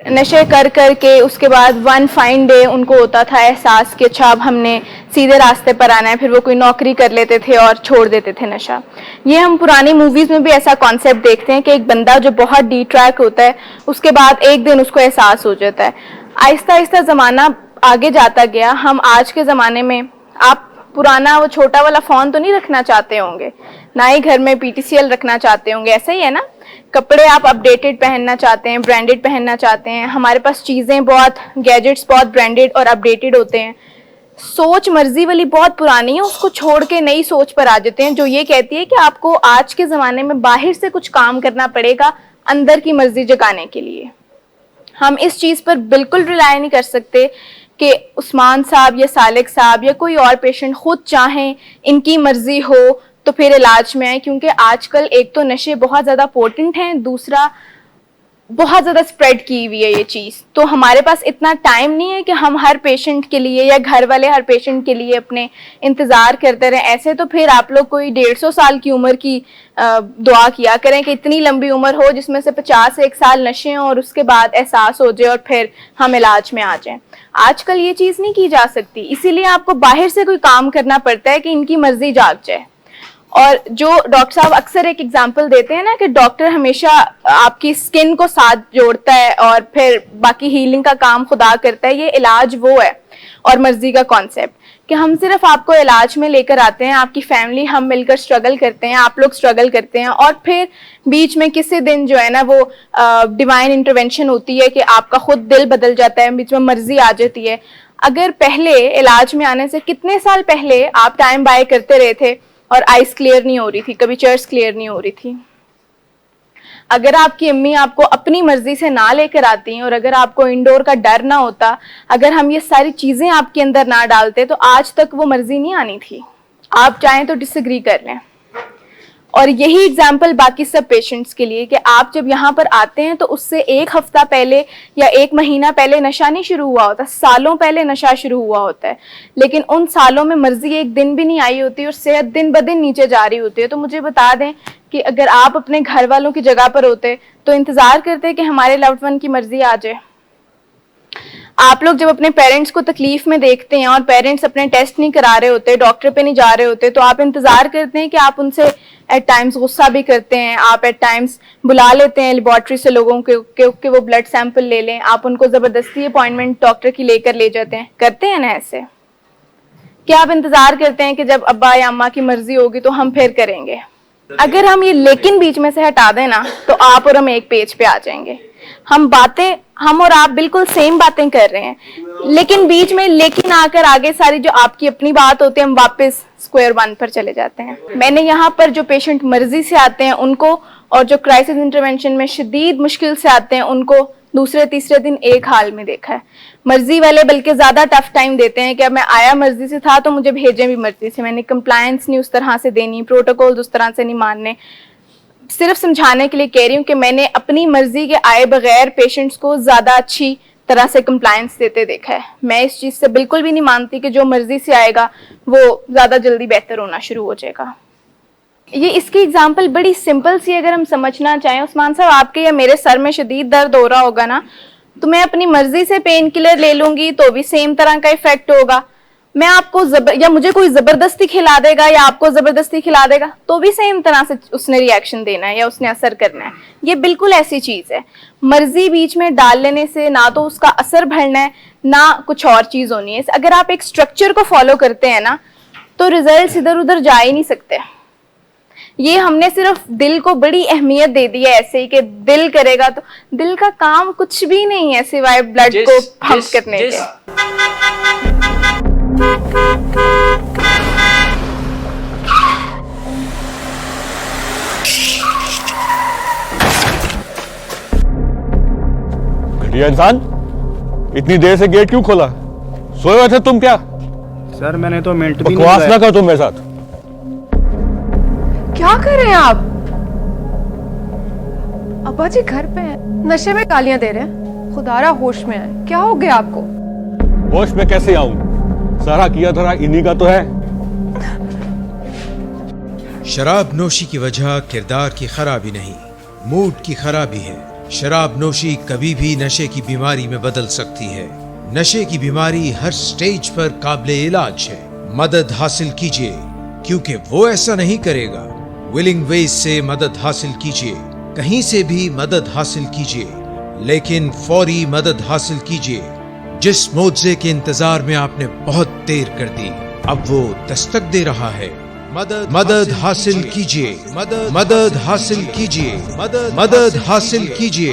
नशे कर कर के उसके बाद वन फाइन डे उनको होता था एहसास कि अच्छा अब हमने सीधे रास्ते पर आना है, फिर वो कोई नौकरी कर लेते थे और छोड़ देते थे नशा। ये हम पुरानी मूवीज में भी ऐसा कॉन्सेप्ट देखते हैं कि एक बंदा जो बहुत डी ट्रैक होता है उसके बाद एक दिन उसको एहसास हो जाता है। आहिस्ता आहिस्ता ज़माना आगे जाता गया। हम आज के ज़माने में, आप पुराना वो छोटा वाला फ़ोन तो नहीं रखना चाहते होंगे, ना ही घर में PTCL रखना चाहते होंगे, ऐसा ही है ना। कपड़े आप अपडेटेड पहनना चाहते हैं, ब्रांडेड पहनना चाहते हैं। हमारे पास चीज़ें बहुत, गैजेट्स बहुत ब्रांडेड और अपडेटेड होते हैं। सोच मर्जी वाली बहुत पुरानी है, उसको छोड़ के नई सोच पर आ जाते हैं जो ये कहती है कि आपको आज के ज़माने में बाहर से कुछ काम करना पड़ेगा अंदर की मर्जी जगाने के लिए। हम इस चीज़ पर बिल्कुल रिलाय नहीं कर सकते कि उस्मान साहब या सालिक साहब या कोई और पेशेंट खुद चाहें, इनकी मर्जी हो तो फिर इलाज में आए, क्योंकि आजकल एक तो नशे बहुत ज़्यादा पोटेंट हैं, दूसरा बहुत ज़्यादा स्प्रेड की हुई है ये चीज़। तो हमारे पास इतना टाइम नहीं है कि हम हर पेशेंट के लिए या घर वाले हर पेशेंट के लिए अपने इंतज़ार करते रहें। ऐसे तो फिर आप लोग कोई 150 साल की उम्र की दुआ किया करें कि इतनी लंबी उम्र हो जिसमें से 50 से 1 साल नशे हों और उसके बाद एहसास हो जाए और फिर हम इलाज में आ जाएं। आजकल ये चीज़ नहीं की जा सकती, इसीलिए आपको बाहर से कोई काम करना पड़ता है कि इनकी मर्जी जाग जाए। और जो डॉक्टर साहब अक्सर एक एग्जांपल देते हैं ना कि डॉक्टर हमेशा आपकी स्किन को साथ जोड़ता है और फिर बाकी हीलिंग का काम खुदा करता है, ये इलाज वो है और मर्जी का कॉन्सेप्ट कि हम सिर्फ आपको इलाज में लेकर आते हैं, आपकी फैमिली हम मिलकर स्ट्रगल करते हैं, आप लोग स्ट्रगल करते हैं और फिर बीच में किसी दिन जो है ना वो डिवाइन इंटरवेंशन होती है कि आपका खुद दिल बदल जाता है, बीच में मर्जी आ जाती है। अगर पहले इलाज में आने से कितने साल पहले आप टाइम बाय करते रहे थे और आइस क्लियर नहीं हो रही थी, कभी चर्च क्लियर नहीं हो रही थी, अगर आपकी अम्मी आपको अपनी मर्जी से ना लेकर आती और अगर आपको इंडोर का डर ना होता, अगर हम ये सारी चीजें आपके अंदर ना डालते तो आज तक वो मर्जी नहीं आनी थी। आप चाहें तो डिसएग्री कर लें। और यही एग्जाम्पल बाकी सब पेशेंट्स के लिए कि आप जब यहाँ पर आते हैं तो उससे 1 हफ्ता पहले या 1 महीना पहले नशा नहीं शुरू हुआ होता, सालों पहले नशा शुरू हुआ होता है। लेकिन उन सालों में मर्जी एक दिन भी नहीं आई होती और सेहत दिन ब दिन नीचे जा रही होती है। तो मुझे बता दें कि अगर आप अपने घर वालों की जगह पर होते तो इंतजार करते कि हमारे लव्ड वन की मर्जी आ जाए। आप लोग जब अपने पेरेंट्स को तकलीफ में देखते हैं और पेरेंट्स अपने टेस्ट नहीं करा रहे होते, डॉक्टर पे नहीं जा रहे होते, तो आप इंतजार करते हैं कि आप उनसे एट टाइम्स गुस्सा भी करते हैं, आप एट टाइम्स बुला लेते हैं लेबॉर्ट्री से लोगों के वो ब्लड सैंपल ले लें, आप उनको जबरदस्ती अपॉइंटमेंट डॉक्टर की लेकर ले जाते हैं, करते हैं ना ऐसे? क्या आप इंतजार करते हैं कि जब अब्बा या अम्मा की मर्जी होगी तो हम फिर करेंगे? अगर हम ये लेकिन बीच में से हटा दें ना तो आप और हम एक पेज पे आ जाएंगे। हम और आप बिल्कुल सेम बातें कर रहे हैं, लेकिन बीच में लेकिन आकर आगे सारी जो आपकी अपनी बात होती है हम वापस स्क्वायर वन पर चले जाते हैं। मैंने यहाँ पर जो पेशेंट मर्जी से आते हैं उनको और जो क्राइसिस इंटरवेंशन में शदीद मुश्किल से आते हैं उनको दूसरे तीसरे दिन एक हाल में देखा है। मर्जी वाले बल्कि ज्यादा टफ टाइम देते हैं कि अब मैं आया मर्जी से था तो मुझे भेजें भी मर्जी से, मैंने कंप्लायंस नहीं उस तरह से देनी, प्रोटोकॉल उस तरह से नहीं मानने। सिर्फ समझाने के लिए कह रही हूँ कि मैंने अपनी मर्जी के आए बगैर पेशेंट्स को ज्यादा अच्छी तरह से कंप्लायंस देते देखा है। मैं इस चीज से बिल्कुल भी नहीं मानती कि जो मर्जी से आएगा वो ज्यादा जल्दी बेहतर होना शुरू हो जाएगा। ये इसकी एग्जाम्पल बड़ी सिंपल सी, अगर हम समझना चाहें, उस्मान साहब आपके या मेरे सर में शदीद दर्द हो रहा होगा ना, तो मैं अपनी मर्जी से पेन किलर ले लूंगी तो भी सेम तरह का इफेक्ट होगा। मैं आपको या मुझे कोई जबरदस्ती खिला देगा या आपको जबरदस्ती खिला देगा तो भी सेम तरह से उसने रिएक्शन देना है या उसने असर करना है। ये बिल्कुल ऐसी चीज है। मर्जी बीच में डाल लेने से ना तो उसका असर बढ़ना है ना कुछ और चीज होनी है। अगर आप एक स्ट्रक्चर को फॉलो करते हैं ना तो रिजल्ट इधर उधर जा ही नहीं सकते। ये हमने सिर्फ दिल को बड़ी अहमियत दे दी है ऐसे ही कि दिल करेगा, तो दिल का काम कुछ भी नहीं है सिवाय ब्लड को पंप करने के। घटिया इंसान, इतनी देर से गेट क्यों खोला? सोए हुए थे तुम क्या? सर मैंने तो मिनट भी बकवास ना कर तुम मेरे साथ। क्या कर रहे हैं आप? अब्बा जी घर पे हैं, नशे में गालियां दे रहे हैं। खुदारा होश में आए, क्या हो गया आपको? होश में कैसे आऊं? सारा किया धरा इन्हीं का तो है। शराब नोशी की वजह किरदार की खराबी नहीं, मूड की खराबी है। शराब नोशी कभी भी नशे की बीमारी में बदल सकती है। नशे की बीमारी हर स्टेज पर काबिले इलाज है। मदद हासिल कीजिए, क्योंकि वो ऐसा नहीं करेगा। विलिंग वेज से मदद हासिल कीजिए, कहीं से भी मदद हासिल कीजिए, लेकिन फौरी मदद हासिल कीजिए। जिस मोज़े के इंतजार में आपने बहुत देर कर दी, अब वो दस्तक दे रहा है। मदद हासिल कीजिए, मदद हासिल कीजिए, मदद हासिल कीजिए।